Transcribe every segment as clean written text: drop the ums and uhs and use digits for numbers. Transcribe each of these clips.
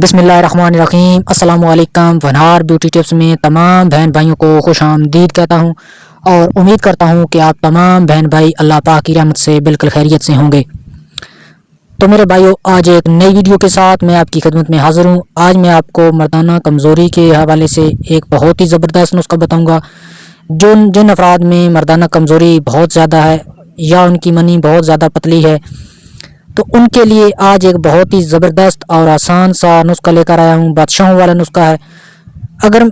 बिस्मिल्लाहिर्रहमानिर्रहीम। अस्सलाम वालेकुम। वनहार ब्यूटी टिप्स में तमाम बहन भाइयों को खुशामदीद कहता हूँ और उम्मीद करता हूँ कि आप तमाम बहन भाई अल्लाह पाक की रहमत से बिल्कुल खैरियत से होंगे। तो मेरे भाइयों, आज एक नई वीडियो के साथ मैं आपकी खिदमत में हाज़िर हूँ। आज मैं आपको मर्दाना कमज़ोरी के हवाले से एक बहुत ही ज़बरदस्त नुस्खा बताऊँगा। जिन अफराद में मर्दाना कमज़ोरी बहुत ज़्यादा है या उनकी मनी बहुत ज़्यादा पतली है, तो उनके लिए आज एक बहुत ही ज़बरदस्त और आसान सा नुस्खा लेकर आया हूँ। बादशाहों वाला नुस्खा है। अगर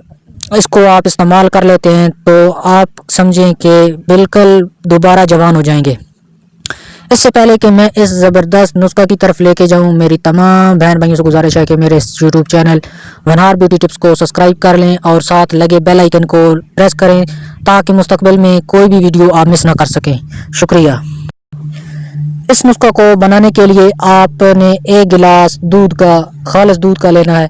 इसको आप इस्तेमाल कर लेते हैं तो आप समझें कि बिल्कुल दोबारा जवान हो जाएंगे। इससे पहले कि मैं इस ज़बरदस्त नुस्खा की तरफ लेके जाऊं, मेरी तमाम बहन भाइयों से गुजारिश है कि मेरे इस यूट्यूब चैनल वनहार ब्यूटी टिप्स को सब्सक्राइब कर लें और साथ लगे बेल आइकन को प्रेस करें ताकि मुस्तकबिल में कोई भी वीडियो आप मिस ना कर सकें। शुक्रिया। इस नुस्खा को बनाने के लिए आपने एक गिलास दूध का, खालिस दूध का लेना है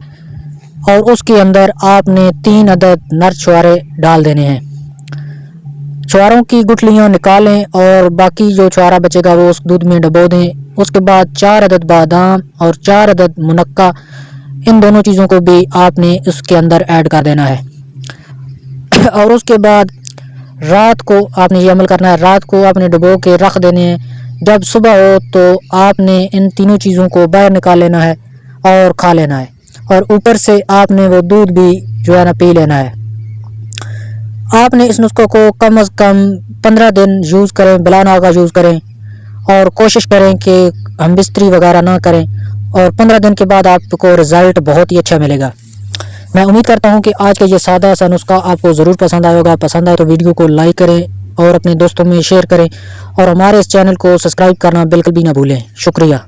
और उसके अंदर आपने 3 अदद नर छुहारे डाल देने हैं। छुहारों की गुठलियाँ निकालें और बाकी जो छुहारा बचेगा वो उस दूध में डबो दें। उसके बाद 4 अदद बादाम और 4 अदद मुनक्का, इन दोनों चीज़ों को भी आपने उसके अंदर ऐड कर देना है। और उसके बाद रात को आपने ये अमल करना है। रात को आपने डबो के रख देने हैं। जब सुबह हो तो आपने इन तीनों चीज़ों को बाहर निकाल लेना है और खा लेना है। और ऊपर से आपने वो दूध भी जो है ना पी लेना है। आपने इस नुस्खे को कम से कम 15 दिन यूज़ करें, बिला नाव का यूज़ करें और कोशिश करें कि हम बिस्तरी वगैरह ना करें। और 15 दिन के बाद आपको रिज़ल्ट बहुत ही अच्छा मिलेगा। मैं उम्मीद करता हूं कि आज का ये सादा सा नुस्खा आपको ज़रूर पसंद आएगा। पसंद आए तो वीडियो को लाइक करें और अपने दोस्तों में शेयर करें और हमारे इस चैनल को सब्सक्राइब करना बिल्कुल भी ना भूलें। शुक्रिया।